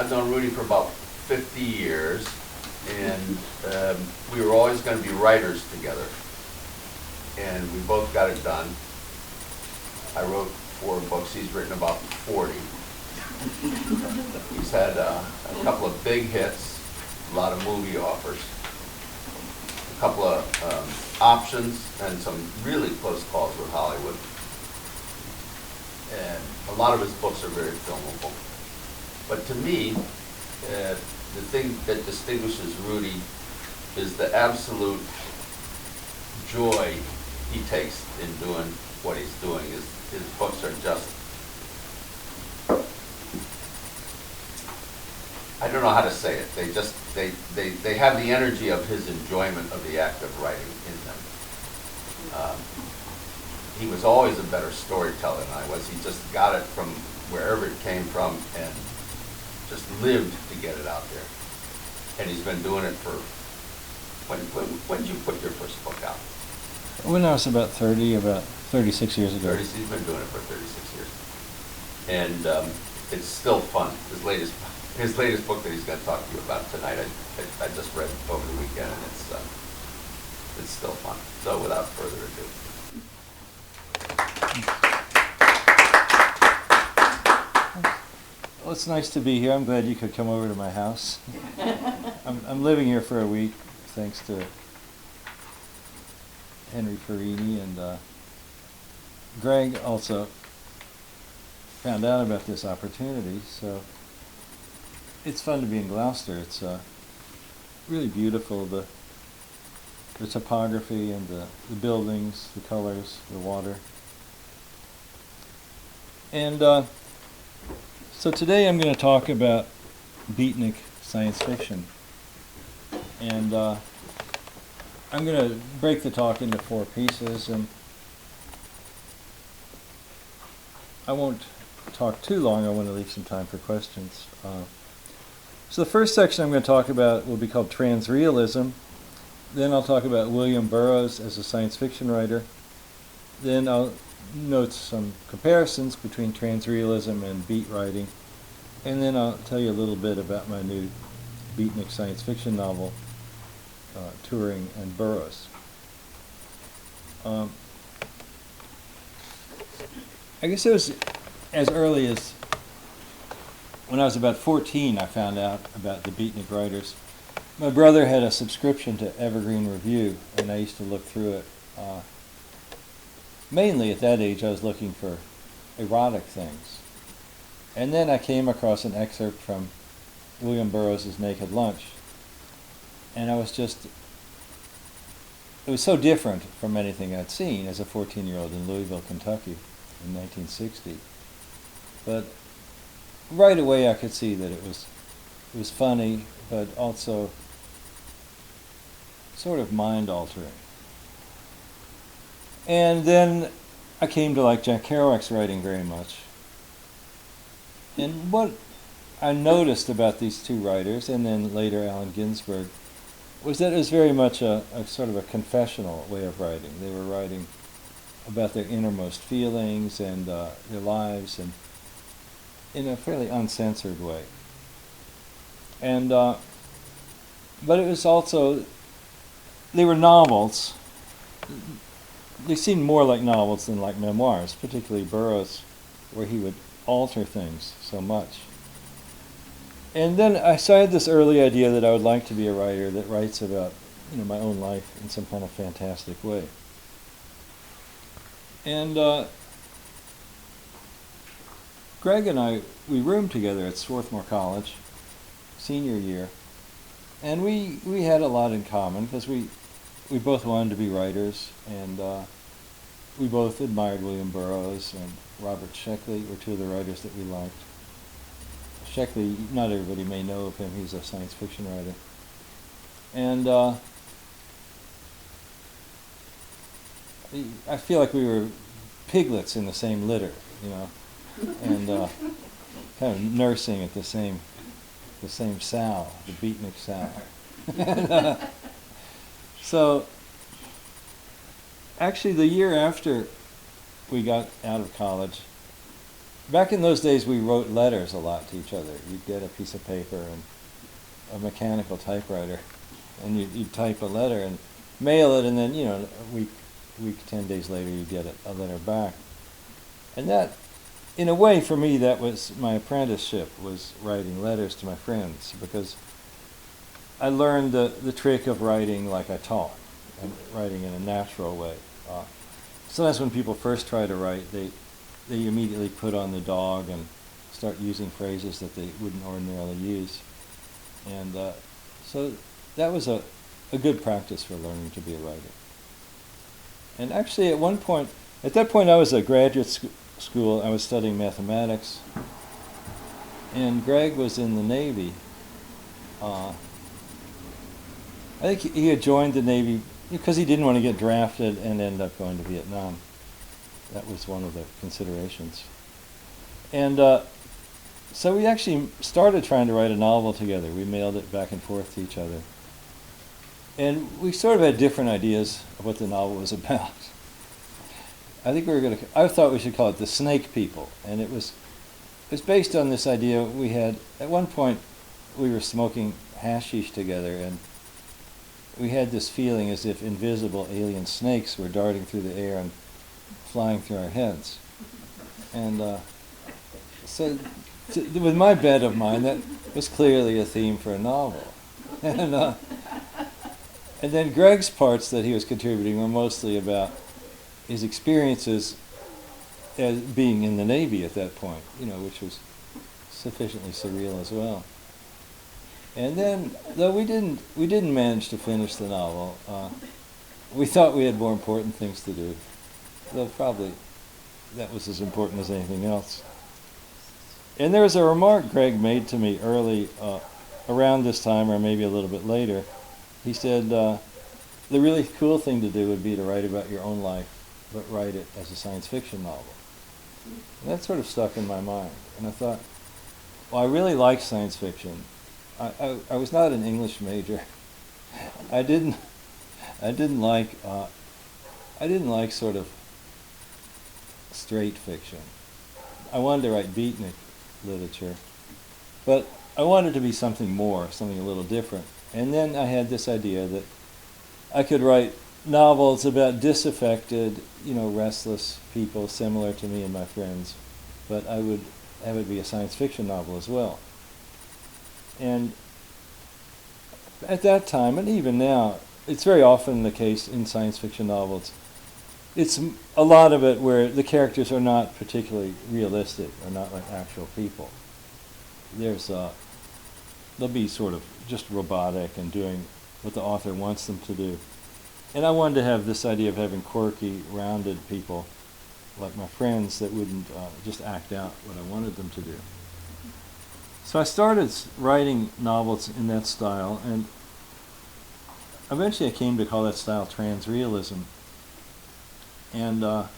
I've known Rudy for about 50 years, and we were always going to be writers together. And we both got it done. I wrote 4 books. He's written about 40. He's had a couple of big hits, a lot of movie offers, a couple of options, and some really close calls with Hollywood. And a lot of his books are very filmable. But to me, the thing that distinguishes Rudy is the absolute joy he takes in doing what he's doing. His books are just, I don't know how to say it. They have the energy of his enjoyment of the act of writing in them. He was always a better storyteller than I was. He just got it from wherever it came from and just lived to get it out there. And he's been doing it for, when did you put your first book out? When I was about 36 years ago. He's been doing it for 36 years. And it's still fun. His latest book that he's going to talk to you about tonight, I just read over the weekend, and it's still fun. So without further ado. Well, it's nice to be here. I'm glad you could come over to my house. I'm living here for a week, thanks to Henry Perini, and Greg also found out about this opportunity, so it's fun to be in Gloucester. It's really beautiful, the topography and the buildings, the colors, the water. And so today I'm going to talk about Beatnik science fiction. And I'm going to break the talk into 4 pieces, and I won't talk too long. I want to leave some time for questions. So the first section I'm going to talk about will be called Transrealism. Then I'll talk about William Burroughs as a science fiction writer. Then I'll note some comparisons between Transrealism and beat writing. And then I'll tell you a little bit about my new Beatnik science fiction novel, TURING and BURROUGHS. I guess it was as early as when I was about 14 I found out about the Beatnik writers. My brother had a subscription to Evergreen Review, and I used to look through it. Mainly at that age I was looking for erotic things. And then I came across an excerpt from William Burroughs' Naked Lunch. And I was just, it was so different from anything I'd seen as a 14-year-old in Louisville, Kentucky in 1960. But right away I could see that it was funny, but also sort of mind-altering. And then I came to like Jack Kerouac's writing very much. And what I noticed about these 2 writers, and then later Allen Ginsberg, was that it was very much a sort of a confessional way of writing. They were writing about their innermost feelings and their lives, and in a fairly uncensored way. And but it was also, they were novels. They seemed more like novels than like memoirs, particularly Burroughs, where he would alter things so much. And then I had this early idea that I would like to be a writer that writes about, my own life in some kind of fantastic way. And Greg and I, we roomed together at Swarthmore College, senior year, and we had a lot in common because we both wanted to be writers, and we both admired William Burroughs, and Robert Sheckley were 2 of the writers that we liked. Sheckley, not everybody may know of him. He's a science fiction writer. And I feel like we were piglets in the same litter, and kind of nursing at the same sow, the Beatnik sow. And, so, actually the year after we got out of college, back in those days we wrote letters a lot to each other. You'd get a piece of paper and a mechanical typewriter, and you'd type a letter and mail it, and then, you know, a week, 10 days later, you'd get a letter back. And that, in a way, for me, that was my apprenticeship, was writing letters to my friends, because I learned the trick of writing like I taught, and writing in a natural way. Sometimes when people first try to write, they immediately put on the dog and start using phrases that they wouldn't ordinarily use. And so that was a good practice for learning to be a writer. And actually at that point I was at graduate school, I was studying mathematics, and Greg was in the Navy. I think he had joined the Navy because he didn't want to get drafted and end up going to Vietnam. That was one of the considerations. And so we actually started trying to write a novel together. We mailed it back and forth to each other. And we sort of had different ideas of what the novel was about. I thought we should call it The Snake People. And it was based on this idea we had. At one point, we were smoking hashish together, and we had this feeling as if invisible alien snakes were darting through the air and flying through our heads. And so with my bent of mind, that was clearly a theme for a novel. And then Greg's parts that he was contributing were mostly about his experiences as being in the Navy at that point, you know, which was sufficiently surreal as well. And then, though we didn't manage to finish the novel, we thought we had more important things to do, though probably that was as important as anything else. And there was a remark Greg made to me early, around this time, or maybe a little bit later. He said, the really cool thing to do would be to write about your own life, but write it as a science fiction novel. And that sort of stuck in my mind. And I thought, well, I really like science fiction. I was not an English major. I didn't like sort of straight fiction. I wanted to write Beatnik literature, but I wanted to be something more, something a little different. And then I had this idea that I could write novels about disaffected, you know, restless people similar to me and my friends, but I would have it be a science fiction novel as well. And at that time, and even now, it's very often the case in science fiction novels, it's a lot of it where the characters are not particularly realistic, or not like actual people. They'll be sort of just robotic and doing what the author wants them to do. And I wanted to have this idea of having quirky, rounded people, like my friends, that wouldn't just act out what I wanted them to do. So I started writing novels in that style, and eventually I came to call that style Transrealism. And I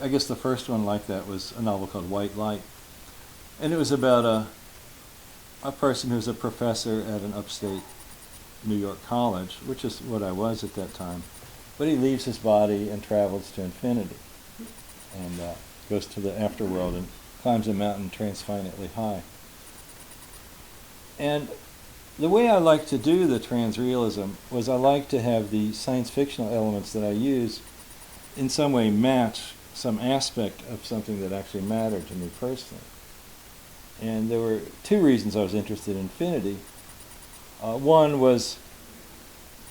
guess the first one like that was a novel called White Light. And it was about a person who's a professor at an upstate New York college, which is what I was at that time. But he leaves his body and travels to infinity, and goes to the afterworld and climbs a mountain transfinitely high. And the way I like to do the transrealism was I like to have the science fictional elements that I use in some way match some aspect of something that actually mattered to me personally. And there were two reasons I was interested in infinity. One was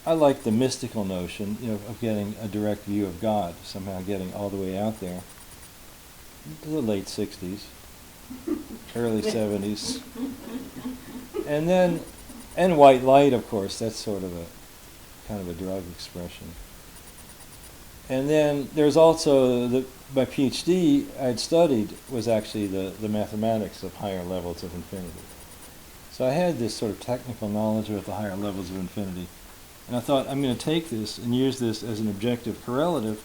I liked the mystical notion, you know, of getting a direct view of God, somehow getting all the way out there. The late 60s, early 70s. And white light, of course, that's sort of a kind of a drug expression. And then there's also my PhD I'd studied was actually the mathematics of higher levels of infinity. So I had this sort of technical knowledge of the higher levels of infinity. And I thought, I'm going to take this and use this as an objective correlative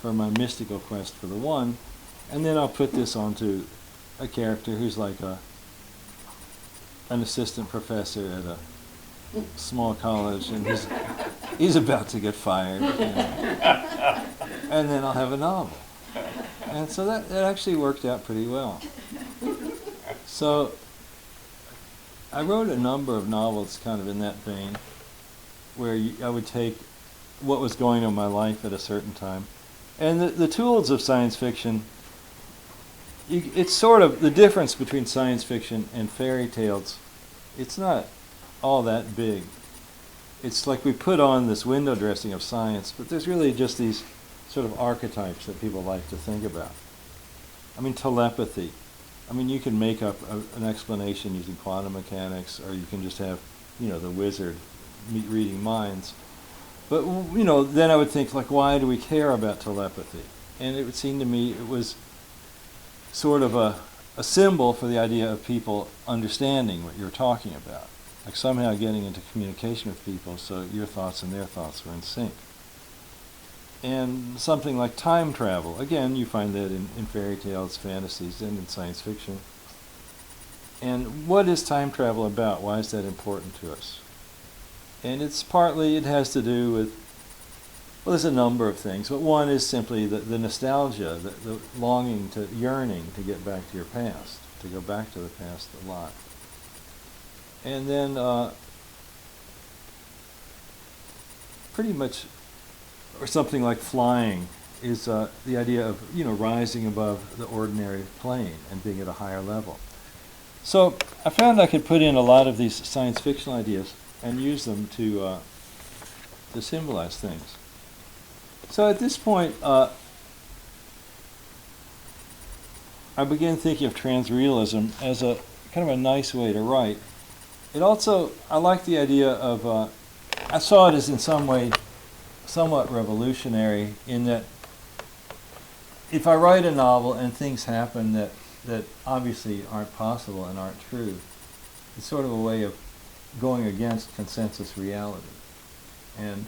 for my mystical quest for the one, and then I'll put this onto a character who's like an assistant professor at a small college, and he's about to get fired. And then I'll have a novel. And so that actually worked out pretty well. So I wrote a number of novels kind of in that vein, where I would take what was going on in my life at a certain time. And the tools of science fiction, it's sort of the difference between science fiction and fairy tales. It's not all that big. It's like we put on this window dressing of science, but there's really just these sort of archetypes that people like to think about. I mean, telepathy. I mean, you can make up an explanation using quantum mechanics, or you can just have, the wizard reading minds. But, then I would think, like, why do we care about telepathy? And it would seem to me it was sort of a symbol for the idea of people understanding what you're talking about. Like somehow getting into communication with people so your thoughts and their thoughts were in sync. And something like time travel. Again, you find that in fairy tales, fantasies, and in science fiction. And what is time travel about? Why is that important to us? And it has to do with, well, there's a number of things, but one is simply the nostalgia, the longing, yearning to get back to your past, to go back to the past a lot. And then pretty much, or something like flying, is the idea of, rising above the ordinary plane and being at a higher level. So I found I could put in a lot of these science fiction ideas and use them to symbolize things. So at this point, I began thinking of transrealism as a kind of a nice way to write. It also, I like the idea of, I saw it as in some way somewhat revolutionary, in that if I write a novel and things happen that obviously aren't possible and aren't true, it's sort of a way of going against consensus reality. And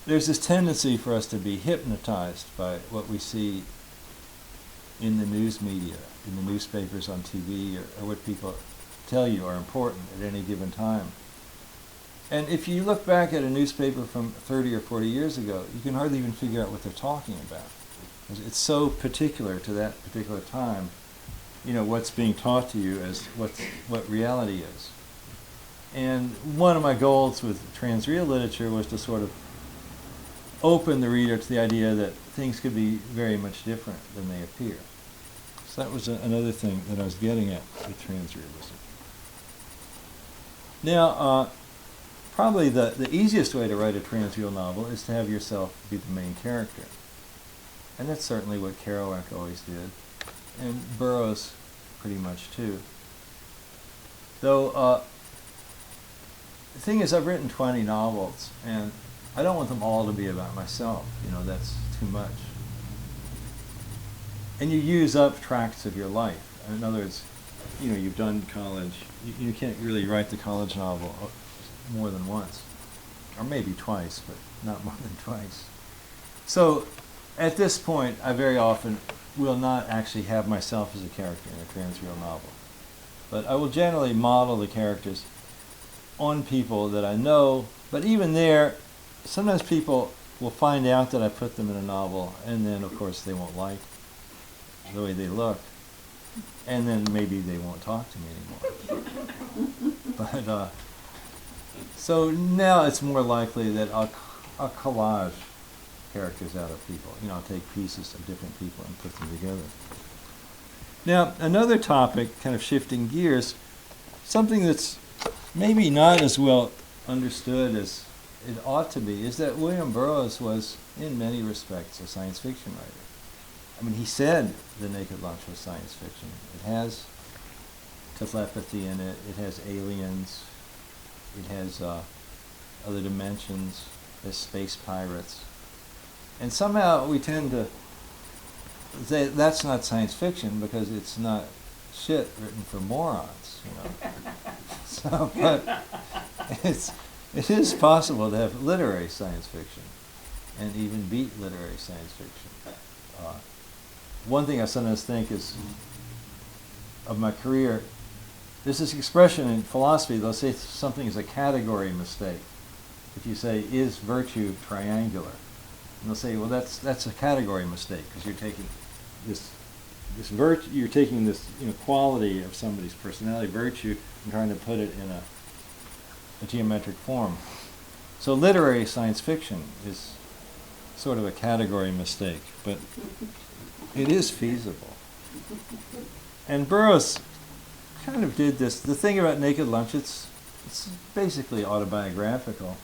there's this tendency for us to be hypnotized by what we see in the news media, in the newspapers, on TV, or what people tell you are important at any given time. And if you look back at a newspaper from 30 or 40 years ago, you can hardly even figure out what they're talking about. It's so particular to that particular time, what's being taught to you as what reality is. And one of my goals with transreal literature was to sort of open the reader to the idea that things could be very much different than they appear. So that was another thing that I was getting at with transrealism. Now, probably the easiest way to write a transreal novel is to have yourself be the main character. And that's certainly what Kerouac always did, and Burroughs pretty much too. Though, the thing is, I've written 20 novels, and I don't want them all to be about myself. That's too much. And you use up tracts of your life. In other words, you've done college. You can't really write the college novel more than once, or maybe twice, but not more than twice. So at this point, I very often will not actually have myself as a character in a transreal novel. But I will generally model the characters on people that I know, but even there, sometimes people will find out that I put them in a novel, and then of course they won't like the way they look, and then maybe they won't talk to me anymore. But so now it's more likely that I'll collage characters out of people. I'll take pieces of different people and put them together. Now, another topic, kind of shifting gears, something that's maybe not as well understood as it ought to be, is that William Burroughs was, in many respects, a science fiction writer. I mean, he said The Naked Lunch was science fiction. It has telepathy in it. It has aliens. It has other dimensions. It has space pirates. And somehow we tend to say that's not science fiction because it's not shit written for morons, So, but it is possible to have literary science fiction and even beat literary science fiction. One thing I sometimes think is, of my career, there's this expression in philosophy, they'll say something is a category mistake. If you say, is virtue triangular? And they'll say, well, that's a category mistake because you're taking this virtue, you're taking this quality of somebody's personality, virtue, and trying to put it in a geometric form. So literary science fiction is sort of a category mistake, but it is feasible. And Burroughs kind of did this. The thing about Naked Lunch, it's basically autobiographical,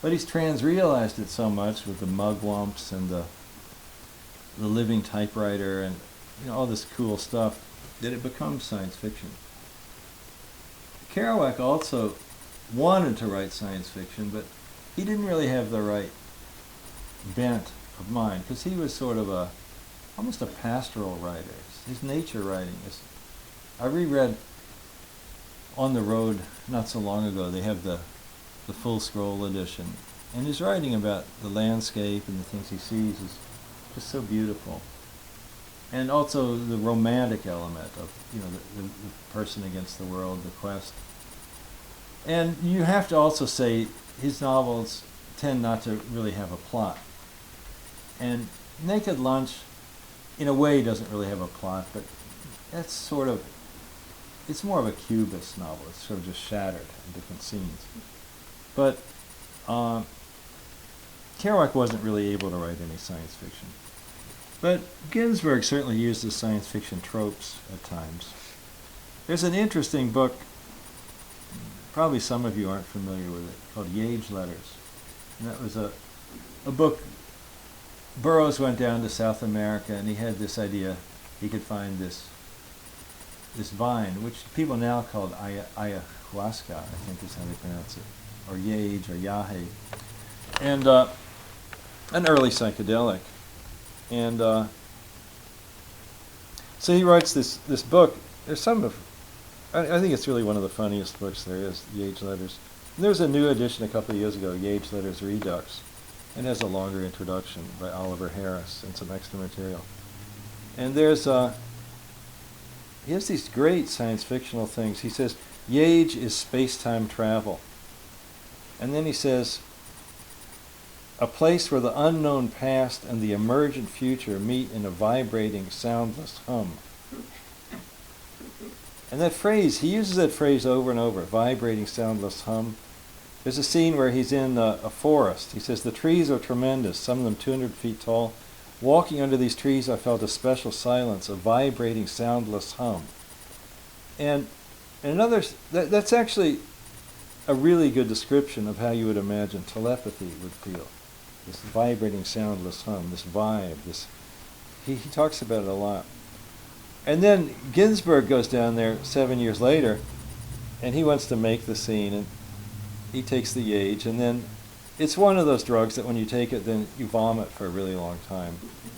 but he's transrealized it so much with the mugwumps and the living typewriter and all this cool stuff that it becomes science fiction. Kerouac also wanted to write science fiction, but he didn't really have the right bent of mind because he was sort of almost a pastoral writer. His nature writing is. I reread On the Road not so long ago. They have the full scroll edition, and his writing about the landscape and the things he sees is just so beautiful. And also the romantic element of the person against the world, the quest. And you have to also say his novels tend not to really have a plot. And Naked Lunch, in a way, doesn't really have a plot, but that's sort of, it's more of a cubist novel. It's sort of just shattered in different scenes. But Kerouac wasn't really able to write any science fiction. But Ginsberg certainly uses science fiction tropes at times. There's an interesting book, probably some of you aren't familiar with it, called Yage Letters. And that was a book. Burroughs went down to South America and he had this idea he could find this vine, which people now call ayahuasca, I think is how they pronounce it, or Yage or Yahe, and an early psychedelic. And so he writes this book. There's I think it's really one of the funniest books there is, Yage Letters. And there was a new edition a couple of years ago, Yage Letters Redux, and has a longer introduction by Oliver Harris and some extra material. And there's he has these great science fictional things. He says, Yage is space-time travel. And then he says, a place where the unknown past and the emergent future meet in a vibrating, soundless hum. And that phrase, he uses that phrase over and over, vibrating, soundless hum. There's a scene where he's in a forest. He says, the trees are tremendous, some of them 200 feet tall. Walking under these trees, I felt a special silence, a vibrating, soundless hum. And another, that's actually a really good description of how you would imagine telepathy would feel. This vibrating, soundless hum, this vibe, he talks about it a lot. And then Ginsberg goes down there 7 years later, and he wants to make the scene, and he takes the Yage, and then it's one of those drugs that when you take it, then you vomit for a really long time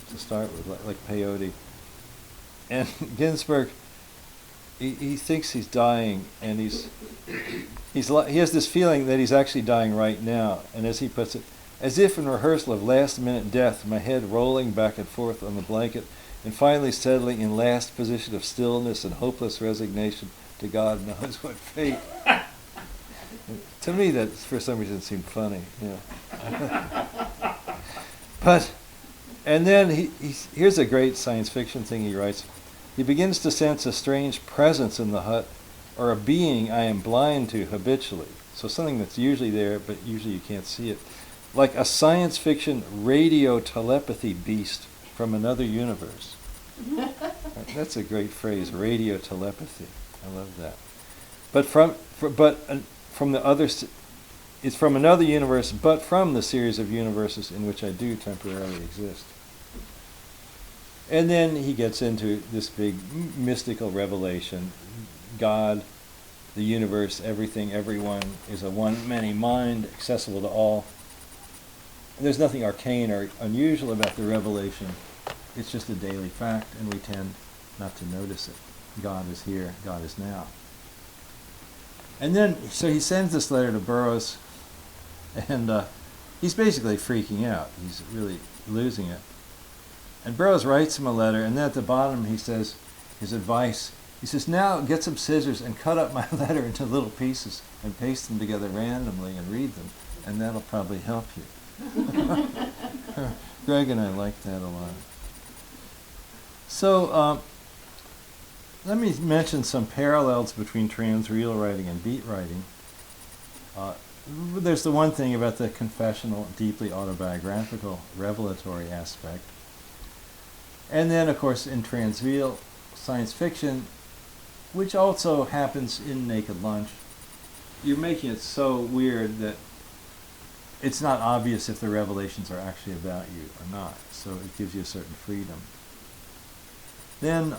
to start with, like peyote. And Ginsberg, he thinks he's dying, and he has this feeling that he's actually dying right now. And as he puts it, as if in rehearsal of last-minute death, my head rolling back and forth on the blanket, and finally settling in last position of stillness and hopeless resignation to God knows what fate. To me, that for some reason seemed funny. But, and then here's a great science fiction thing he writes. He begins to sense a strange presence in the hut, or a being I am blind to habitually. So something that's usually there, but usually you can't see it. Like a science fiction radio telepathy beast from another universe. That's a great phrase, radio telepathy. I love that. But from the other, it's from another universe, but from the series of universes in which I do temporarily exist. And then he gets into this big mystical revelation. God, the universe, everything, everyone is a one, many mind, accessible to all. And there's nothing arcane or unusual about the revelation. It's just a daily fact, and we tend not to notice it. God is here, God is now. And then, so he sends this letter to Burroughs, and he's basically freaking out. He's really losing it. And Burroughs writes him a letter, and then at the bottom he says his advice. He says, now get some scissors and cut up my letter into little pieces and paste them together randomly and read them, and that'll probably help you. Greg and I like that a lot. So let me mention some parallels between transreal writing and beat writing. There's the one thing about the confessional, deeply autobiographical, revelatory aspect. And then, of course, in transreal science fiction, which also happens in Naked Lunch, you're making it so weird that it's not obvious if the revelations are actually about you or not. So it gives you a certain freedom. Then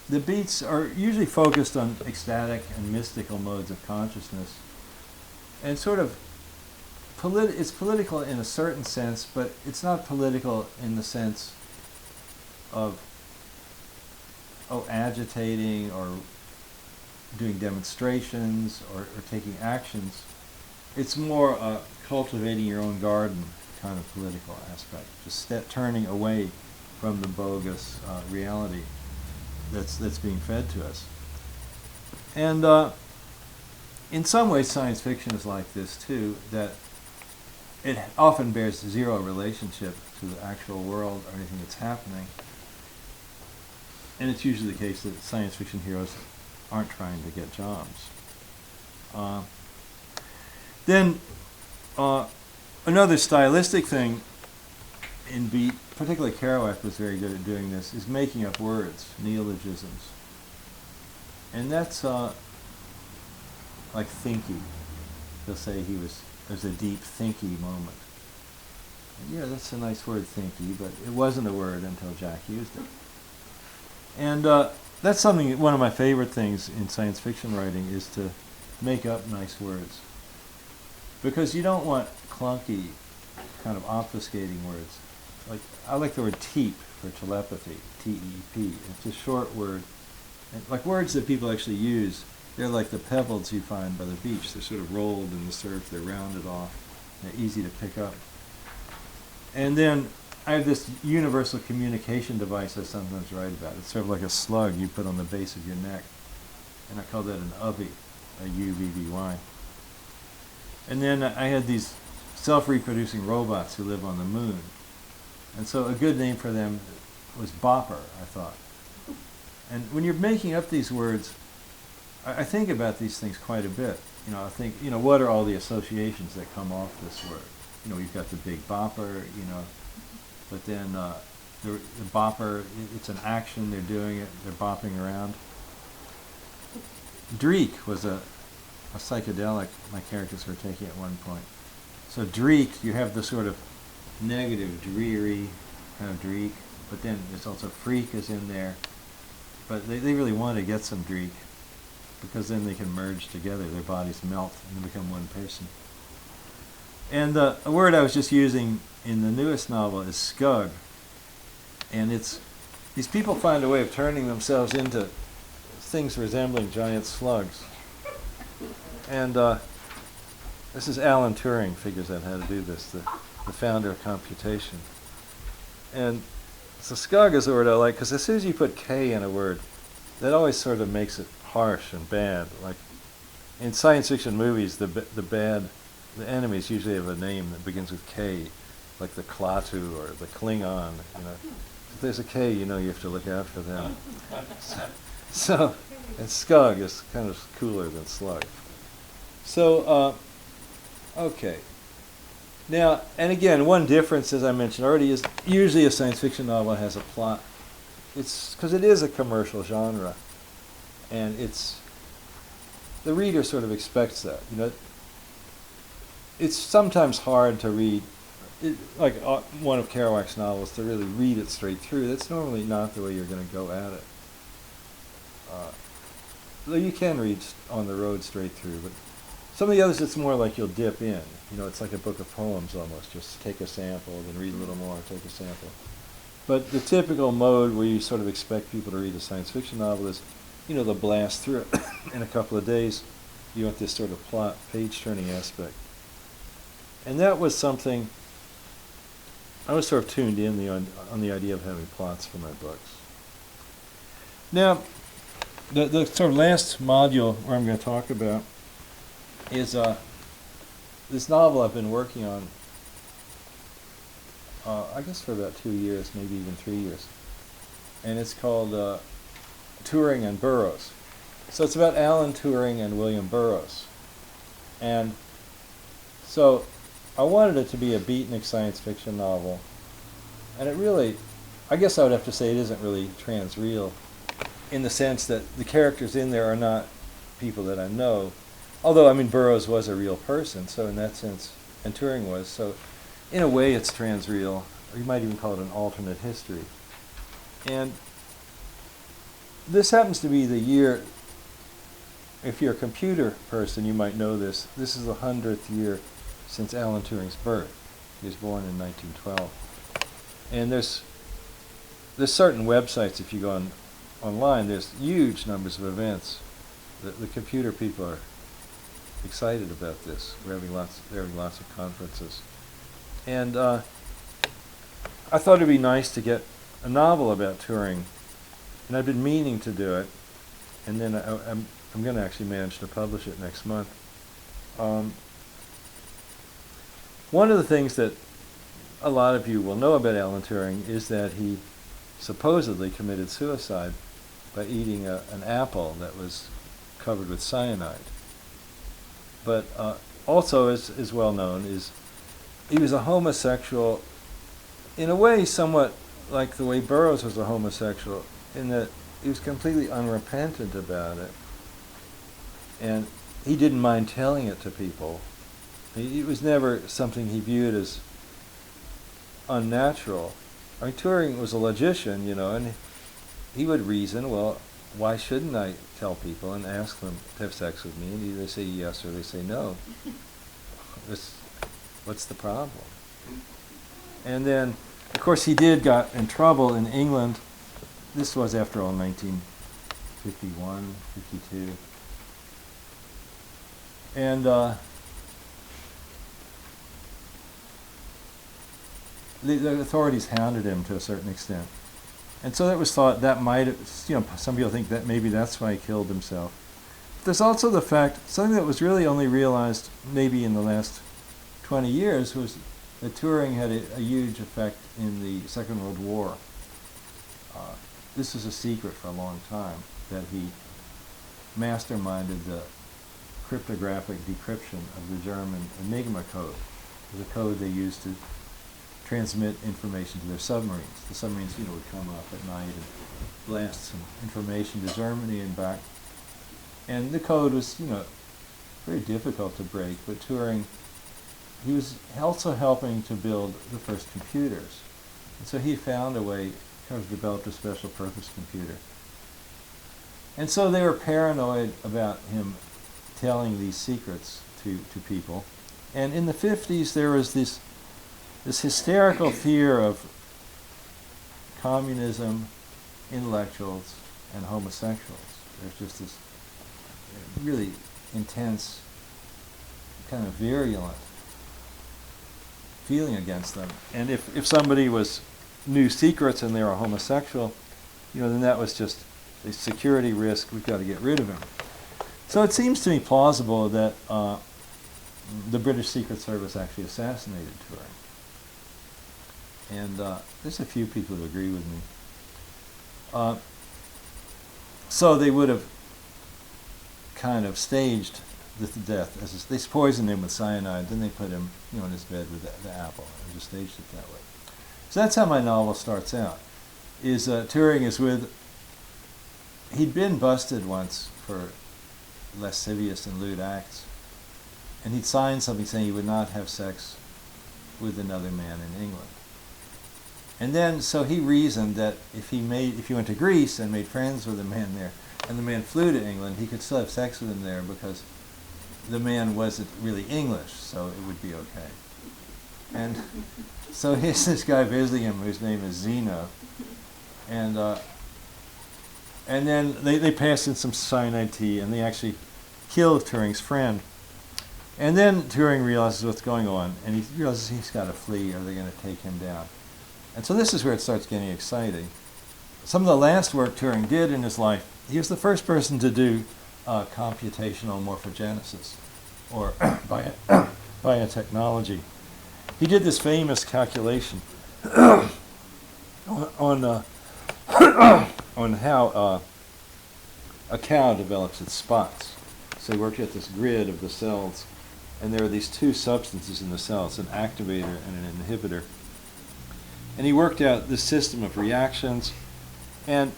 the beats are usually focused on ecstatic and mystical modes of consciousness. And sort of, it's political in a certain sense, but it's not political in the sense of, agitating or doing demonstrations or taking actions. It's more cultivating your own garden kind of political aspect, just turning away from the bogus reality that's being fed to us. And in some ways, science fiction is like this too, that it often bears zero relationship to the actual world or anything that's happening. And it's usually the case that science fiction heroes aren't trying to get jobs. Then another stylistic thing in beat, particularly Kerouac was very good at doing this, is making up words, neologisms. And that's like thinky. They'll say there's a deep thinky moment. And yeah, that's a nice word, thinky, but it wasn't a word until Jack used it. And that's something, one of my favorite things in science fiction writing is to make up nice words. Because you don't want clunky, kind of obfuscating words. Like, I like the word teep for telepathy, T-E-P. It's a short word. And like words that people actually use, they're like the pebbles you find by the beach. They're sort of rolled in the surf, they're rounded off, they're easy to pick up. And then I have this universal communication device I sometimes write about. It's sort of like a slug you put on the base of your neck. And I call that an UVY, a U-V-V-Y. And then I had these self-reproducing robots who live on the moon. And so a good name for them was Bopper, I thought. And when you're making up these words, I think about these things quite a bit. I think, what are all the associations that come off this word? You've got the big bopper, but then the bopper, it's an action, they're doing it, they're bopping around. Dreek was a psychedelic my characters were taking at one point. So Dreek, you have the sort of negative, dreary kind of Dreek, but then there's also freak is in there. But they really want to get some Dreek, because then they can merge together, their bodies melt and they become one person. And a word I was just using in the newest novel is scug. And it's, these people find a way of turning themselves into things resembling giant slugs. And this is Alan Turing figures out how to do this, the founder of computation. And so scug is a word I like, because as soon as you put K in a word, that always sort of makes it harsh and bad. Like in science fiction movies, the enemies usually have a name that begins with K, like the Klaatu or the Klingon. If there's a K, you have to look out for them. So and scug is kind of cooler than slug. So, okay. Now, and again, one difference, as I mentioned already, is usually a science fiction novel has a plot. It's because it is a commercial genre, and the reader sort of expects that. It's sometimes hard to read, like one of Kerouac's novels, to really read it straight through. That's normally not the way you're going to go at it. Though you can read on the road straight through, but some of the others, it's more like you'll dip in. It's like a book of poems almost. Just take a sample, then read a little more, take a sample. But the typical mode where you sort of expect people to read a science fiction novel is, they'll blast through it in a couple of days. You want this sort of plot, page-turning aspect. And that was something, I was sort of tuned in on the idea of having plots for my books. Now, the sort of last module where I'm going to talk about is this novel I've been working on I guess for about 2 years, maybe even 3 years. And it's called Turing and Burroughs. So it's about Alan Turing and William Burroughs. And so I wanted it to be a beatnik science fiction novel. And it really, I guess I would have to say it isn't really transreal in the sense that the characters in there are not people that I know. Although, I mean, Burroughs was a real person, so in that sense, and Turing was. So in a way it's transreal, or you might even call it an alternate history. And this happens to be the year, if you're a computer person, you might know this. This is the 100th year since Alan Turing's birth. He was born in 1912. And there's certain websites, if you go online, there's huge numbers of events. The computer people are excited about this. They're having lots of conferences. And I thought it'd be nice to get a novel about Turing. And I've been meaning to do it. And then I'm going to actually manage to publish it next month. One of the things that a lot of you will know about Alan Turing is that he supposedly committed suicide by eating an apple that was covered with cyanide. But also, as well known, is he was a homosexual, in a way somewhat like the way Burroughs was a homosexual, in that he was completely unrepentant about it. And he didn't mind telling it to people. It was never something he viewed as unnatural. I mean, Turing was a logician, and he would reason, well, why shouldn't I tell people and ask them to have sex with me? And either they say yes or they say no. What's the problem? And then, of course, he got in trouble in England. This was, after all, 1951, 52. And the authorities hounded him to a certain extent. And so it was thought that might have, some people think that maybe that's why he killed himself. But there's also the fact, something that was really only realized maybe in the last 20 years, was that Turing had a huge effect in the Second World War. This was a secret for a long time, that he masterminded the cryptographic decryption of the German Enigma code. It was a code they used to transmit information to their submarines. The submarines, would come up at night and blast some information to Germany and back. And the code was, very difficult to break, but Turing, he was also helping to build the first computers. And so he found a way, kind of developed a special purpose computer. And so they were paranoid about him telling these secrets to people. And in the 50s, there was this hysterical fear of communism, intellectuals, and homosexuals. There's just this really intense, kind of virulent feeling against them. And if somebody knew secrets and they were homosexual, then that was just a security risk. We've got to get rid of him. So it seems to me plausible that the British Secret Service actually assassinated Turing. And there's a few people who agree with me. So they would have kind of staged the death. They poisoned him with cyanide, then they put him in his bed with the apple, and just staged it that way. So that's how my novel starts out. Turing is he'd been busted once for lascivious and lewd acts, and he'd signed something saying he would not have sex with another man in England. And then, so he reasoned that if he went to Greece and made friends with a man there, and the man flew to England, he could still have sex with him there because the man wasn't really English, so it would be okay. And so here's this guy visiting him whose name is Zeno, and then they pass in some cyanide tea, and they actually kill Turing's friend. And then Turing realizes what's going on, and he realizes he's got to flee or they're going to take him down. And so this is where it starts getting exciting. Some of the last work Turing did in his life, he was the first person to do computational morphogenesis, or biotechnology. He did this famous calculation on on how a cow develops its spots. So he worked at this grid of the cells, and there are these two substances in the cells, an activator and an inhibitor. And he worked out this system of reactions, and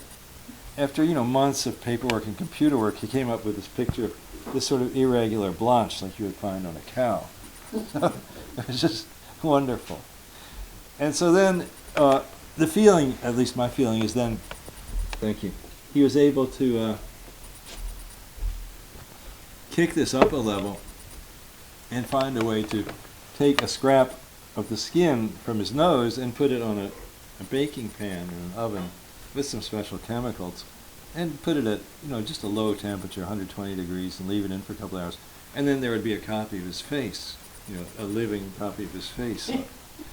after months of paperwork and computer work, he came up with this picture of this sort of irregular blotch like you would find on a cow. It was just wonderful. And so then the feeling, at least my feeling, is then, thank you, he was able to kick this up a level and find a way to take a scrap of the skin from his nose and put it on a baking pan in an oven with some special chemicals and put it at just a low temperature, 120 degrees, and leave it in for a couple hours. And then there would be a copy of his face, a living copy of his face.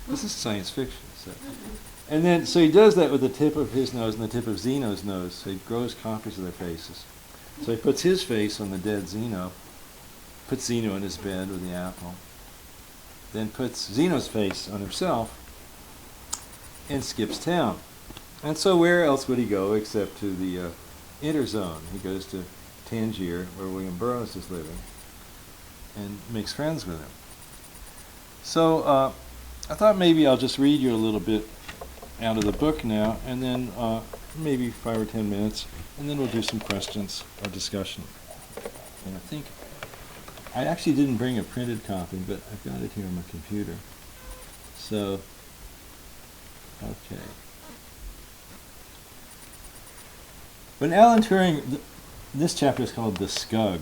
This is science fiction. And then, so he does that with the tip of his nose and the tip of Zeno's nose. So he grows copies of their faces. So he puts his face on the dead Zeno, puts Zeno in his bed with the apple, then puts Zeno's face on himself, and skips town. And so where else would he go except to the interzone? He goes to Tangier, where William Burroughs is living, and makes friends with him. So I thought maybe I'll just read you a little bit out of the book now, and then maybe 5 or 10 minutes, and then we'll do some questions or discussion. And I think I actually didn't bring a printed copy, but I've got it here on my computer. So, okay. When Alan Turing, this chapter is called The Scug.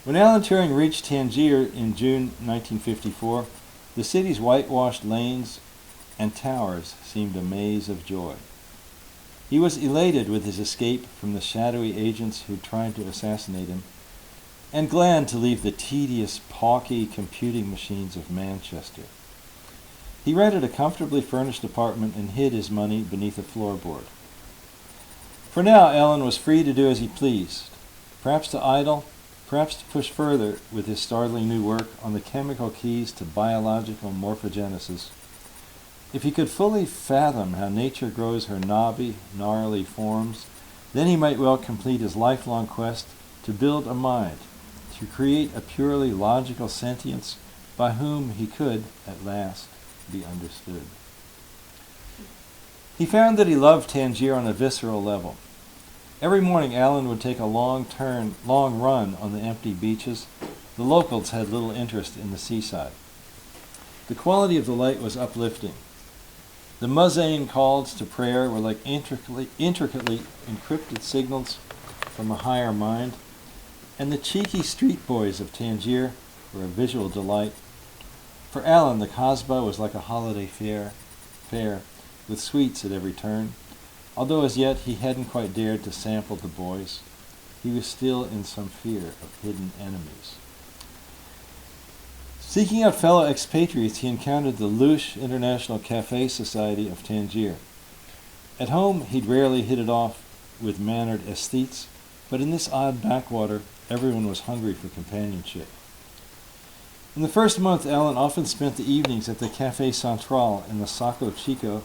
When Alan Turing reached Tangier in June 1954, the city's whitewashed lanes and towers seemed a maze of joy. He was elated with his escape from the shadowy agents who tried to assassinate him, and glad to leave the tedious, pawky computing machines of Manchester. He rented a comfortably furnished apartment and hid his money beneath a floorboard. For now, Alan was free to do as he pleased, perhaps to idle, perhaps to push further with his startling new work on the chemical keys to biological morphogenesis. If he could fully fathom how nature grows her knobby, gnarly forms, then he might well complete his lifelong quest to build a mind, to create a purely logical sentience by whom he could, at last, be understood. He found that he loved Tangier on a visceral level. Every morning Alan would take a long run on the empty beaches. The locals had little interest in the seaside. The quality of the light was uplifting. The muezzin calls to prayer were like intricately encrypted signals from a higher mind, and the cheeky street boys of Tangier were a visual delight. For Alan, the Kasbah was like a holiday fair with sweets at every turn. Although as yet he hadn't quite dared to sample the boys, he was still in some fear of hidden enemies. Seeking out fellow expatriates, he encountered the Louche International Cafe Society of Tangier. At home, he'd rarely hit it off with mannered aesthetes, but in this odd backwater, everyone was hungry for companionship. In the first month, Alan often spent the evenings at the Café Central in the Sacco Chico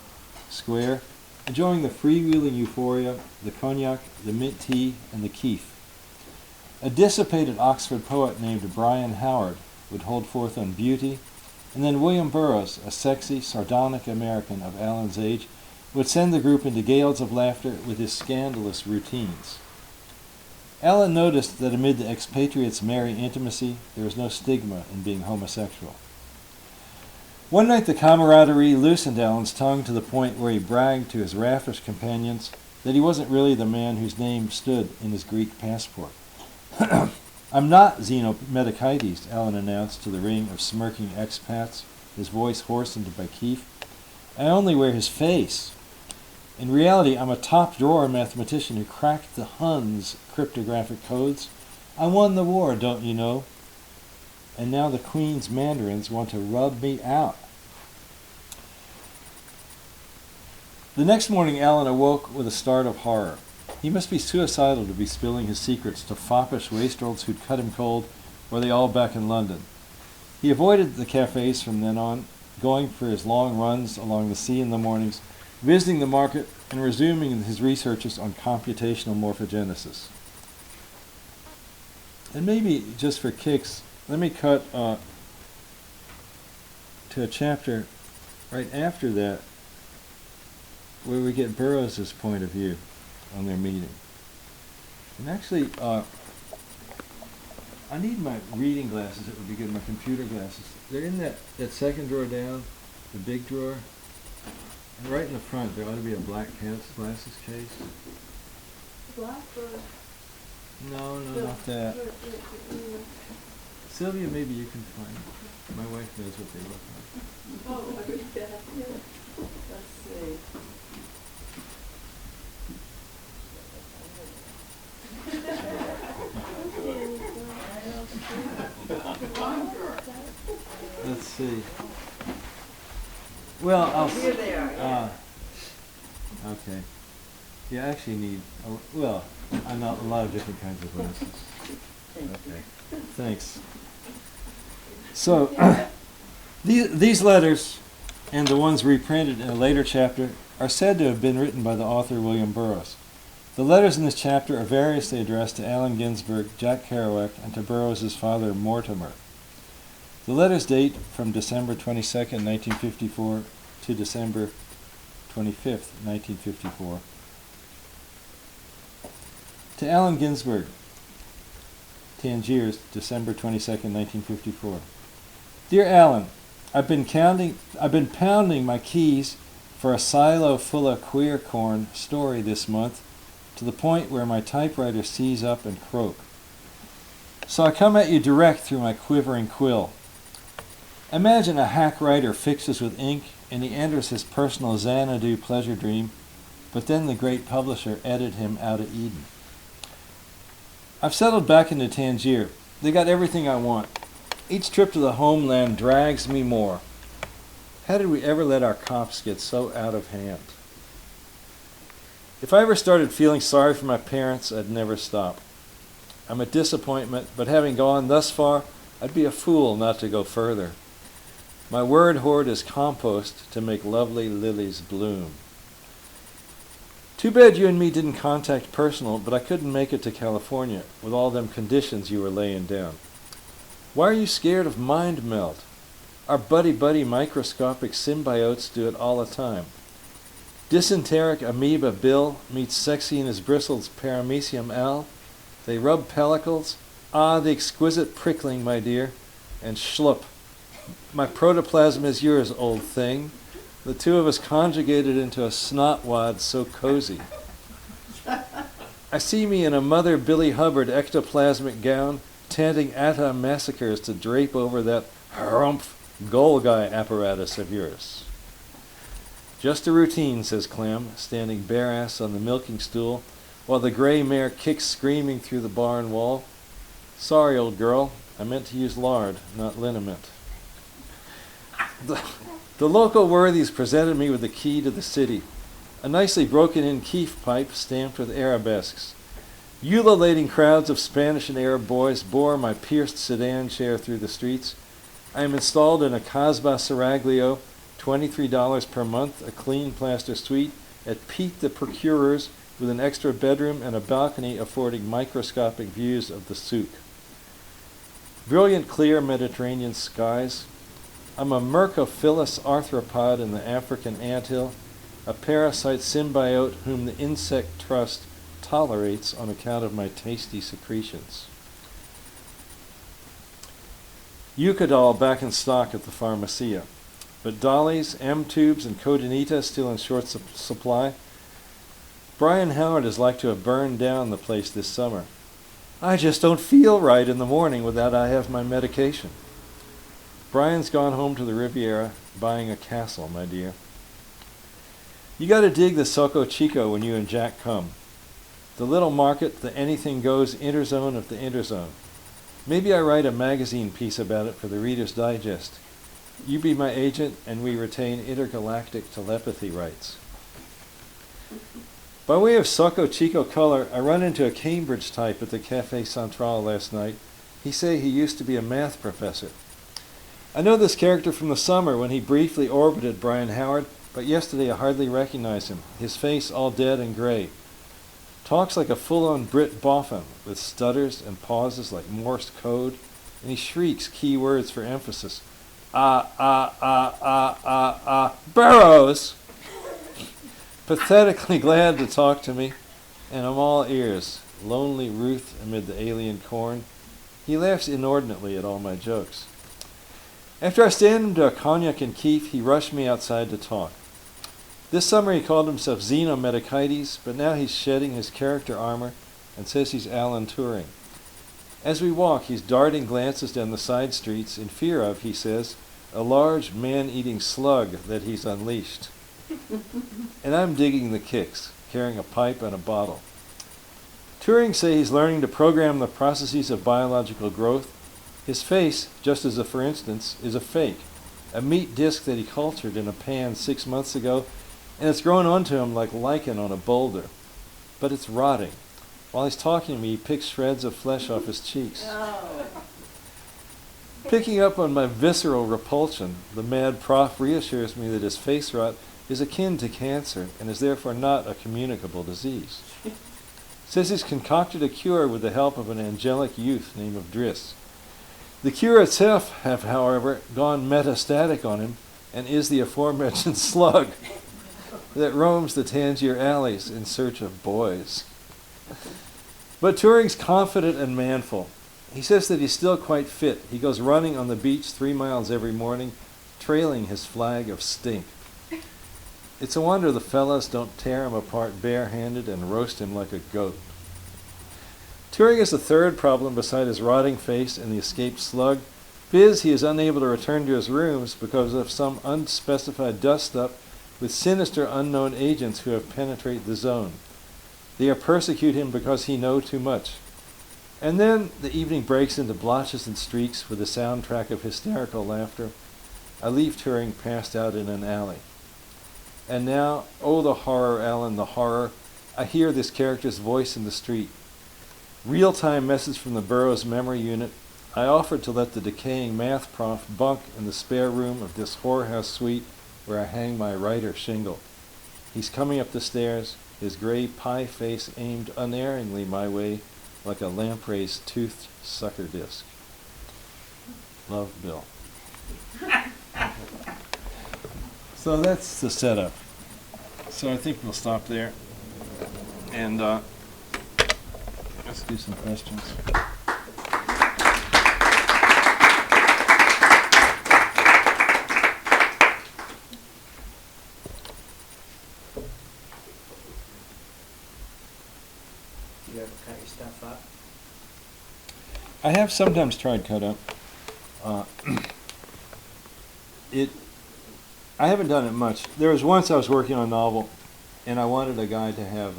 Square, enjoying the freewheeling euphoria, the cognac, the mint tea, and the keef. A dissipated Oxford poet named Brian Howard would hold forth on beauty, and then William Burroughs, a sexy, sardonic American of Alan's age, would send the group into gales of laughter with his scandalous routines. Alan noticed that amid the expatriates' merry intimacy, there was no stigma in being homosexual. One night the camaraderie loosened Alan's tongue to the point where he bragged to his raffish companions that he wasn't really the man whose name stood in his Greek passport. "I'm not Zeno Medikides," Alan announced to the ring of smirking expats, his voice hoarsened by keef. "I only wear his face. In reality, I'm a top-drawer mathematician who cracked the Hun's cryptographic codes. I won the war, don't you know? And now the Queen's mandarins want to rub me out." The next morning, Alan awoke with a start of horror. He must be suicidal to be spilling his secrets to foppish wastrels who'd cut him cold, or they all back in London. He avoided the cafes from then on, going for his long runs along the sea in the mornings, visiting the market, and resuming his researches on computational morphogenesis. And maybe just for kicks, let me cut to a chapter right after that where we get Burroughs' point of view on their meeting. And actually, I need my reading glasses. It would be good, my computer glasses. They're in that second drawer down, the big drawer. And right in the front, there ought to be a black glasses case. Black or? No, not that. Sylvia, maybe you can find it. My wife knows what they look like. Oh, I read that. Let's see. Let's see. Well, I'll. Here they are. Okay. You actually need, a lot of different kinds of glasses. Okay. Thanks. So, these letters, and the ones reprinted in a later chapter, are said to have been written by the author William Burroughs. The letters in this chapter are variously addressed to Allen Ginsberg, Jack Kerouac, and to Burroughs' father Mortimer. The letters date from December 22nd, 1954 to December 25th, 1954. To Allen Ginsberg, Tangiers, December 22nd, 1954. Dear Allen, I've been pounding my keys for a silo full of queer corn story this month, to the point where my typewriter seized up and croaked. So I come at you direct through my quivering quill. Imagine a hack writer fixes with ink, and he enters his personal Xanadu pleasure dream, but then the great publisher edited him out of Eden. I've settled back into Tangier. They got everything I want. Each trip to the homeland drags me more. How did we ever let our cops get so out of hand? If I ever started feeling sorry for my parents, I'd never stop. I'm a disappointment, but having gone thus far, I'd be a fool not to go further. My word hoard is compost to make lovely lilies bloom. Too bad you and me didn't contact personal, but I couldn't make it to California with all them conditions you were laying down. Why are you scared of mind melt? Our buddy microscopic symbiotes do it all the time. Dysenteric amoeba Bill meets sexy in his bristles paramecium Al. They rub pellicles. Ah, the exquisite prickling, my dear. And schlup. My protoplasm is yours, old thing. The two of us conjugated into a snot wad so cozy. I see me in a Mother Billy Hubbard ectoplasmic gown, chanting atom massacres to drape over that harumph Golgi apparatus of yours. Just a routine, says Clem, standing bare-ass on the milking stool, while the gray mare kicks screaming through the barn wall. Sorry, old girl, I meant to use lard, not liniment. The local worthies presented me with the key to the city, a nicely broken-in keef pipe stamped with arabesques. Ululating crowds of Spanish and Arab boys bore my pierced sedan chair through the streets. I am installed in a Casbah Seraglio, $23 per month, a clean plaster suite at Pete the Procurer's with an extra bedroom and a balcony affording microscopic views of the souk. Brilliant clear Mediterranean skies. I'm a Mercophilus arthropod in the African anthill, a parasite symbiote whom the insect trust tolerates on account of my tasty secretions. Eucadol back in stock at the pharmacia, but dollies, M-tubes, and Codenita still in short supply. Brian Howard is like to have burned down the place this summer. I just don't feel right in the morning without I have my medication. Brian's gone home to the Riviera, buying a castle, my dear. You got to dig the Soco Chico when you and Jack come. The little market, the anything-goes interzone of the interzone. Maybe I write a magazine piece about it for the Reader's Digest. You be my agent, and we retain intergalactic telepathy rights. By way of Soco Chico color, I run into a Cambridge type at the Café Central last night. He say he used to be a math professor. I know this character from the summer when he briefly orbited Brian Howard, but yesterday I hardly recognized him, his face all dead and gray. Talks like a full-on Brit boffin, with stutters and pauses like Morse code, and he shrieks key words for emphasis. Burroughs! Pathetically glad to talk to me, and I'm all ears. Lonely Ruth amid the alien corn. He laughs inordinately at all my jokes. After I stand him to a cognac and keef, he rushed me outside to talk. This summer he called himself Xenomedicides, but now he's shedding his character armor and says he's Alan Turing. As we walk, he's darting glances down the side streets in fear of, he says, a large man-eating slug that he's unleashed. And I'm digging the kicks, carrying a pipe and a bottle. Turing says he's learning to program the processes of biological growth. His face, just as a for instance, is a fake, a meat disc that he cultured in a pan 6 months ago, and it's grown onto him like lichen on a boulder. But it's rotting. While he's talking to me, he picks shreds of flesh off his cheeks. Oh. Picking up on my visceral repulsion, the mad prof reassures me that his face rot is akin to cancer and is therefore not a communicable disease. Says he's concocted a cure with the help of an angelic youth named Driss. The cure itself have, however, gone metastatic on him and is the aforementioned slug that roams the Tangier alleys in search of boys. But Turing's confident and manful. He says that he's still quite fit. He goes running on the beach 3 miles every morning, trailing his flag of stink. It's a wonder the fellas don't tear him apart barehanded and roast him like a goat. Turing has a third problem beside his rotting face and the escaped slug, viz. He is unable to return to his rooms because of some unspecified dust-up with sinister unknown agents who have penetrated the zone. They persecute him because he knows too much. And then the evening breaks into blotches and streaks with a soundtrack of hysterical laughter. I leave Turing passed out in an alley. And now, oh the horror, Alan, the horror. I hear this character's voice in the street. Real-time message from the Burroughs memory unit. I offered to let the decaying math prof bunk in the spare room of this whorehouse suite where I hang my writer shingle. He's coming up the stairs, his gray pie face aimed unerringly my way like a lamprey's toothed sucker disc. Love, Bill. So that's the setup. So I think we'll stop there. And let's do some questions. Do you ever cut your stuff up? I have sometimes tried cut up. I haven't done it much. There was once I was working on a novel, and I wanted a guy to have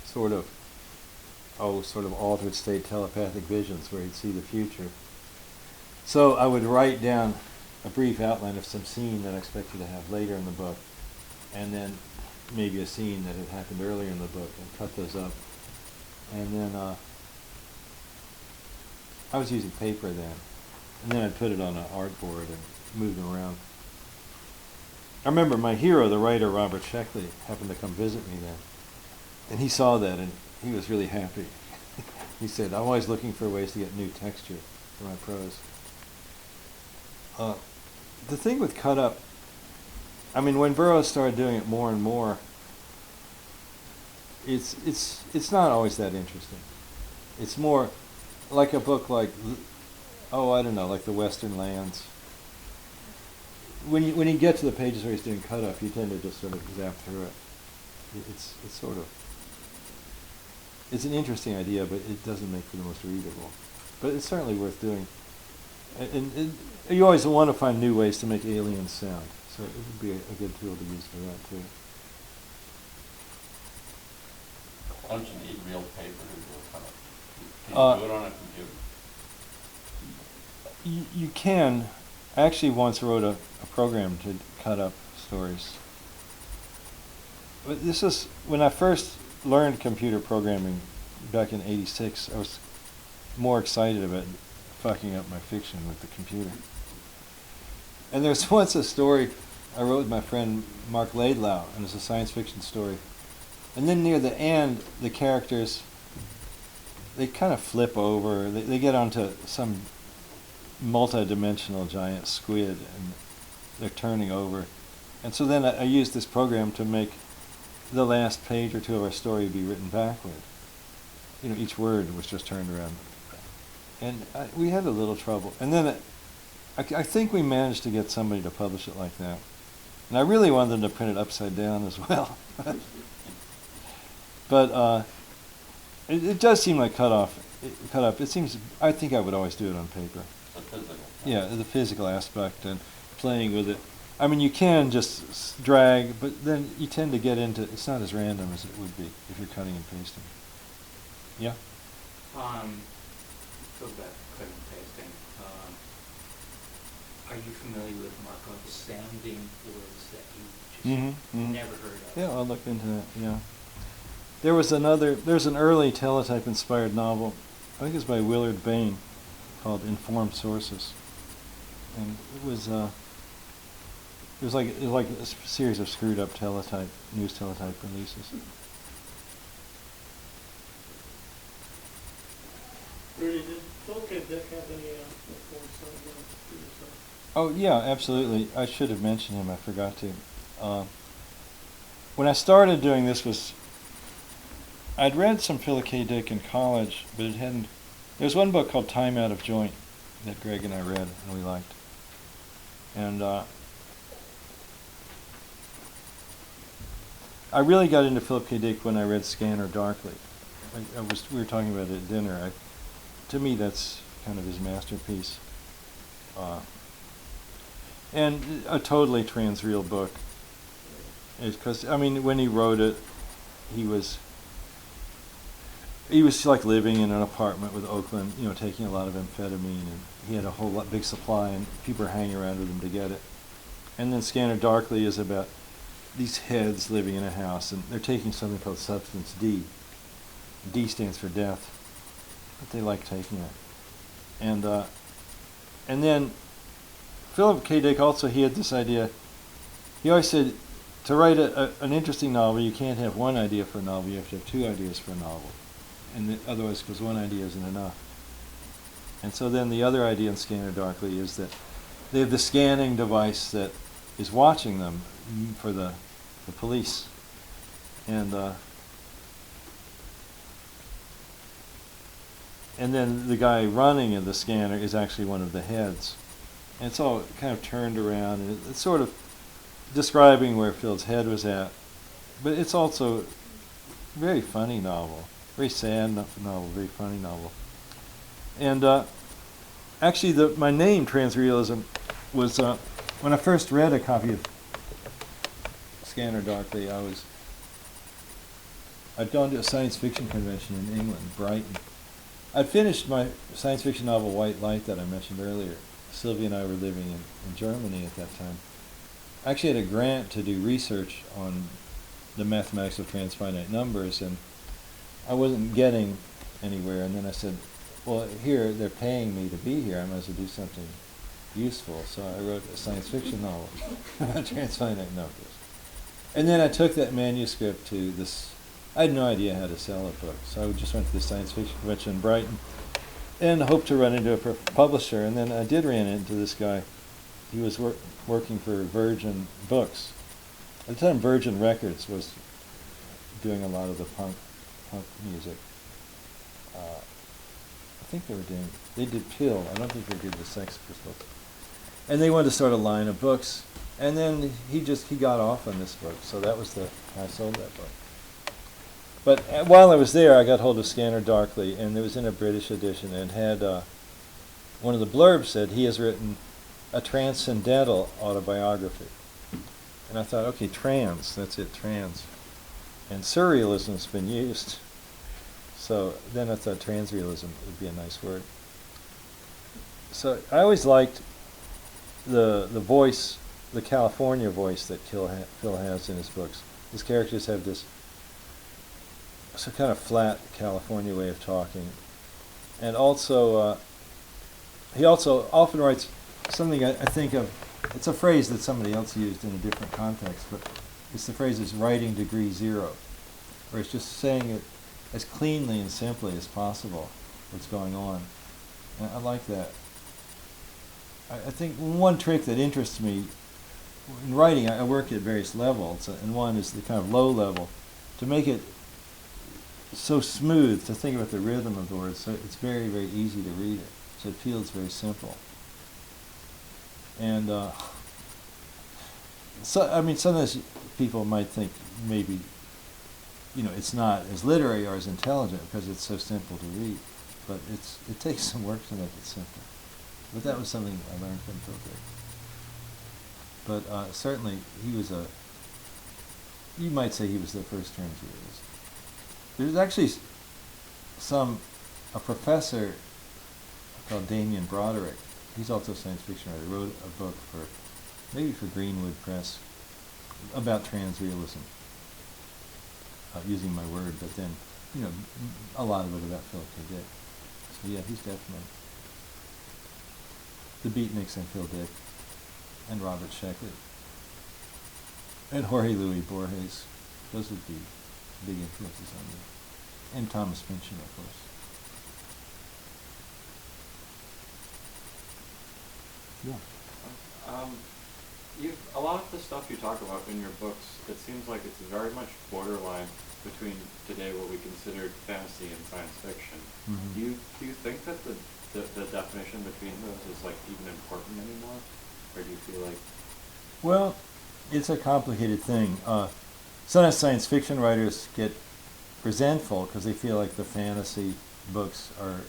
sort of altered state telepathic visions where he'd see the future. So I would write down a brief outline of some scene that I expected to have later in the book, and then maybe a scene that had happened earlier in the book, and cut those up. And then I was using paper then, and then I'd put it on an artboard and move them around. I remember my hero, the writer Robert Sheckley, happened to come visit me then, and he saw that and he was really happy. He said, "I'm always looking for ways to get new texture for my prose." The thing with cut up, I mean, when Burroughs started doing it more and more, it's not always that interesting. It's more like a book like, like The Western Lands. When you get to the pages where he's doing cut up, you tend to just sort of zap through it. It's an interesting idea, but it doesn't make for the most readable. But it's certainly worth doing. And you always want to find new ways to make aliens sound, so it would be a good tool to use for that too. Don't you need real paper to do a cut up? Can you do it on a computer? You can. I actually once wrote a program to cut up stories. But this is, when I first learned computer programming back in '86, I was more excited about fucking up my fiction with the computer. And there's once a story I wrote with my friend Mark Laidlaw, and it's a science fiction story. And then near the end, the characters, they kind of flip over. They get onto some multi-dimensional giant squid, and they're turning over. And so then I used this program to make the last page or two of our story be written backward. You know, each word was just turned around. And we had a little trouble. And then I think we managed to get somebody to publish it like that. And I really wanted them to print it upside down as well. But it does seem like cut up. It seems, I think I would always do it on paper. The physical. Yeah, the physical aspect and playing with it. I mean, you can just drag, but then you tend to get into, it's not as random as it would be if you're cutting and pasting. Yeah? Go back, cutting and pasting. Are you familiar with Markov's sounding words that you just never heard of? Yeah, I'll look into that, yeah. There's an early teletype-inspired novel, I think it's by Willard Bain, called Informed Sources. And it was like a series of screwed up news teletype releases. Rudy, did Philip K. Dick have any influence on yourself? Oh yeah, absolutely. I should have mentioned him. I forgot to. When I started doing this, I'd read some Philip K. Dick in college, but it hadn't. There's one book called Time Out of Joint that Greg and I read and we liked, and I really got into Philip K. Dick when I read Scanner Darkly. We were talking about it at dinner. To me, that's kind of his masterpiece. And a totally transreal book. Because, I mean, when he wrote it, he was like living in an apartment with Oakland, you know, taking a lot of amphetamine, and he had a whole big supply, and people were hanging around with him to get it. And then Scanner Darkly is about these heads living in a house, and they're taking something called substance D. D stands for death, but they like taking it. And then Philip K. Dick also, he had this idea. He always said, to write an interesting novel, you can't have one idea for a novel, you have to have two ideas for a novel. And otherwise, because one idea isn't enough. And so then the other idea in Scanner Darkly is that they have the scanning device that is watching them for the police. And then the guy running in the scanner is actually one of the heads. And it's all kind of turned around, and it's sort of describing where Phil's head was at. But it's also a very funny novel, very sad novel, very funny novel. And actually, my name, Transrealism, was when I first read a copy of Scanner Darkly, I'd gone to a science fiction convention in England, Brighton. I'd finished my science fiction novel White Light that I mentioned earlier. Sylvia and I were living in Germany at that time. I actually had a grant to do research on the mathematics of transfinite numbers, and I wasn't getting anywhere. And then I said, well, here, they're paying me to be here. I might as well do something useful. So I wrote a science fiction novel about transfinite numbers. And then I took that manuscript to this. I had no idea how to sell a book, so I just went to the science fiction convention in Brighton and hoped to run into a publisher. And then I did run into this guy. He was working for Virgin Books. At the time, Virgin Records was doing a lot of the punk music. I think they did Pill. I don't think they did the Sex Pistols. And they wanted to start a line of books. And then he got off on this book, so that was I sold that book. But while I was there, I got hold of Scanner Darkly, and it was in a British edition, and had one of the blurbs said he has written a transcendental autobiography. And I thought, okay, trans, that's it, trans. And surrealism's been used. So then I thought transrealism would be a nice word. So I always liked the voice, the California voice that Phil has in his books. His characters have this kind of flat California way of talking. And also, he also often writes something I think of. It's a phrase that somebody else used in a different context, but it's the phrase is writing degree zero, where it's just saying it as cleanly and simply as possible what's going on. And I like that. I think one trick that interests me in writing, I work at various levels, and one is the kind of low level, to make it so smooth, to think about the rhythm of the words, so it's very, very easy to read it. So it feels very simple. And sometimes people might think maybe, it's not as literary or as intelligent because it's so simple to read. But it takes some work to make it simple. But that was something I learned from Phil. But certainly he was you might say he was the first transrealist. There's actually a professor called Damien Broderick. He's also a science fiction writer. Wrote a book maybe for Greenwood Press about transrealism, using my word, but then, a lot of it about Philip K. Dick. So yeah, he's definitely the Beatniks and Phil Dick and Robert Sheckley and Jorge Luis Borges. Those would be big influences on me. And Thomas Pynchon, of course. Yeah. A lot of the stuff you talk about in your books, it seems like it's very much borderline between today what we consider fantasy and science fiction. Mm-hmm. Do you think that the definition between those is like even important anymore, or do you feel like? Well, it's a complicated thing. Sometimes science fiction writers get resentful because they feel like the fantasy books are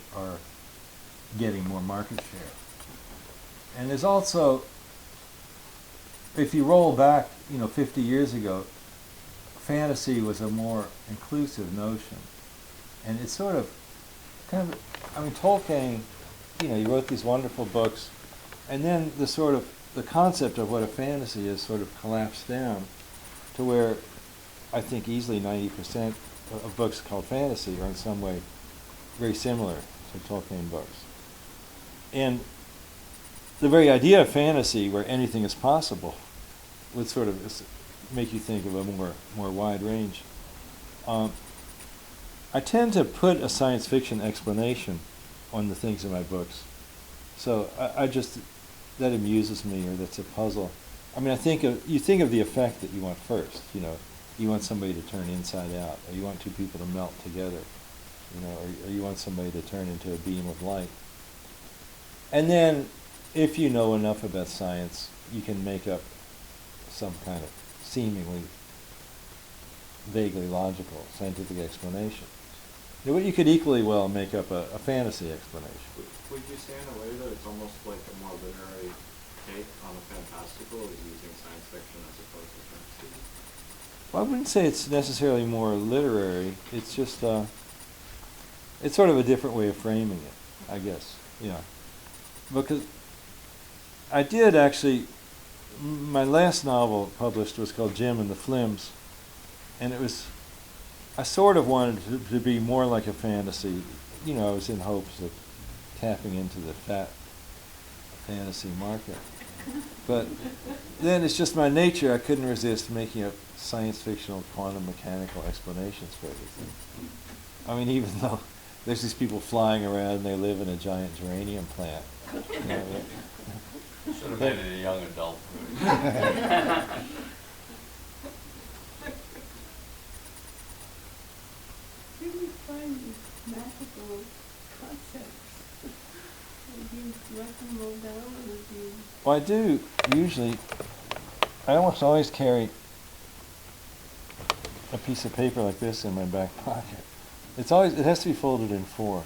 getting more market share. And there's also, if you roll back, 50 years ago, fantasy was a more inclusive notion. And it's sort of, Tolkien, he wrote these wonderful books, and then the concept of what a fantasy is sort of collapsed down to where I think easily 90% of books called fantasy are in some way very similar to Tolkien books. And the very idea of fantasy, where anything is possible, would sort of make you think of a more wide range. I tend to put a science fiction explanation on the things in my books. So that amuses me, or that's a puzzle. You think of the effect that you want first. You want somebody to turn inside out, or you want two people to melt together, or you want somebody to turn into a beam of light. And then, if you know enough about science, you can make up some kind of seemingly vaguely logical scientific explanation. You could equally well make up a fantasy explanation. Would you say in a way that it's almost like a more literary take on the fantastical is using science fiction as opposed to fantasy? Well, I wouldn't say it's necessarily more literary. It's just it's sort of a different way of framing it, I guess. Because I did actually, my last novel published was called Jim and the Flims, and I sort of wanted to be more like a fantasy. I was in hopes of tapping into the fat fantasy market. But then it's just my nature. I couldn't resist making up science fictional quantum mechanical explanations for everything. Even though there's these people flying around and they live in a giant geranium plant. Should have made it a young adult. Where do you find these magical concepts? Do you write them all down, or do you? Well, I do usually. I almost always carry a piece of paper like this in my back pocket. It has to be folded in 4,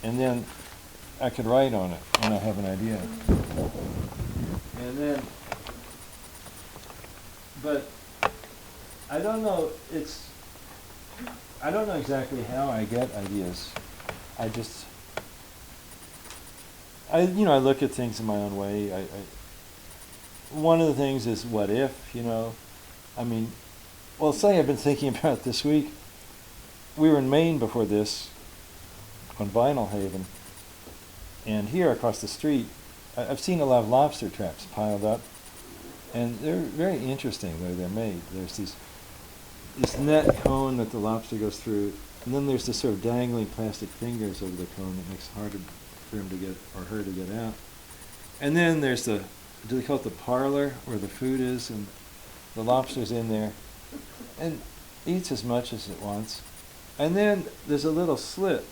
and then I could write on it when I have an idea. And then, but I don't know exactly how I get ideas. I look at things in my own way. One of the things is what if, something I've been thinking about this week. We were in Maine before this, on Vinyl Haven, And here across the street, I've seen a lot of lobster traps piled up, and they're very interesting the way they're made. There's this net cone that the lobster goes through, and then there's this sort of dangling plastic fingers over the cone that makes it harder for him to get, or her to get out. And then there's do they call it the parlor, where the food is, and the lobster's in there, and eats as much as it wants. And then there's a little slit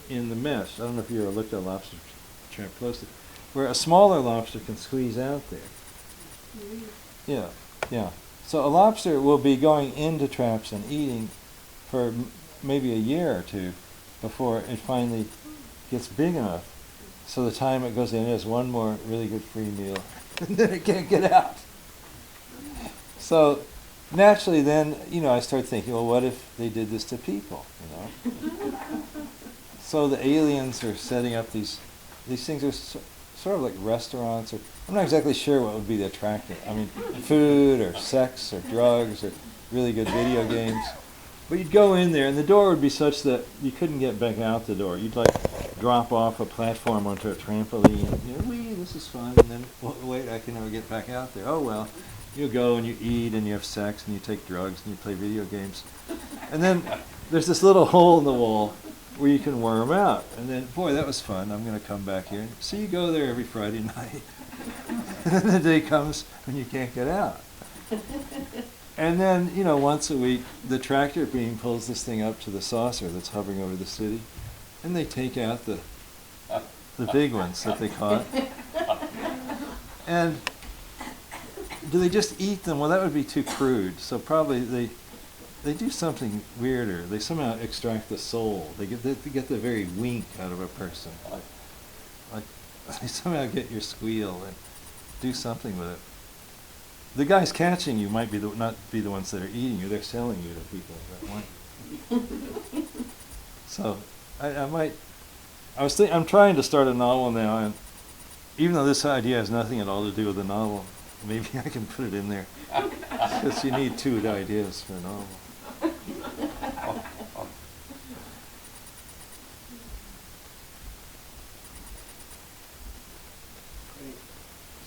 in the mesh. I don't know if you ever looked at a lobster trap closely, where a smaller lobster can squeeze out there. Yeah, yeah. So a lobster will be going into traps and eating for maybe a year or two before it finally gets big enough. So the time it goes in, it has one more really good free meal, and then it can't get out. So naturally then, I start thinking, well, what if they did this to people, So the aliens are setting up these things are sort of like restaurants, or I'm not exactly sure what would be the attractive. I mean, food or sex or drugs or really good video games. But you'd go in there, and the door would be such that you couldn't get back out the door. You'd drop off a platform onto a trampoline. Wee, this is fun. And then, wait, I can never get back out there. Oh well, you go and you eat and you have sex and you take drugs and you play video games. And then there's this little hole in the wall where you can worm out. And then, boy, that was fun. I'm going to come back here. So you go there every Friday night. And then the day comes when you can't get out. And then, once a week, the tractor beam pulls this thing up to the saucer that's hovering over the city, and they take out the big ones that they caught. And do they just eat them? Well, that would be too crude. So probably they do something weirder. They somehow extract the soul. They get the very wink out of a person. Like they somehow get your squeal and do something with it. The guys catching you might not be the ones that are eating you. They're selling you to people that want. So I'm trying to start a novel now, and even though this idea has nothing at all to do with the novel, maybe I can put it in there. Because you need two ideas for a novel.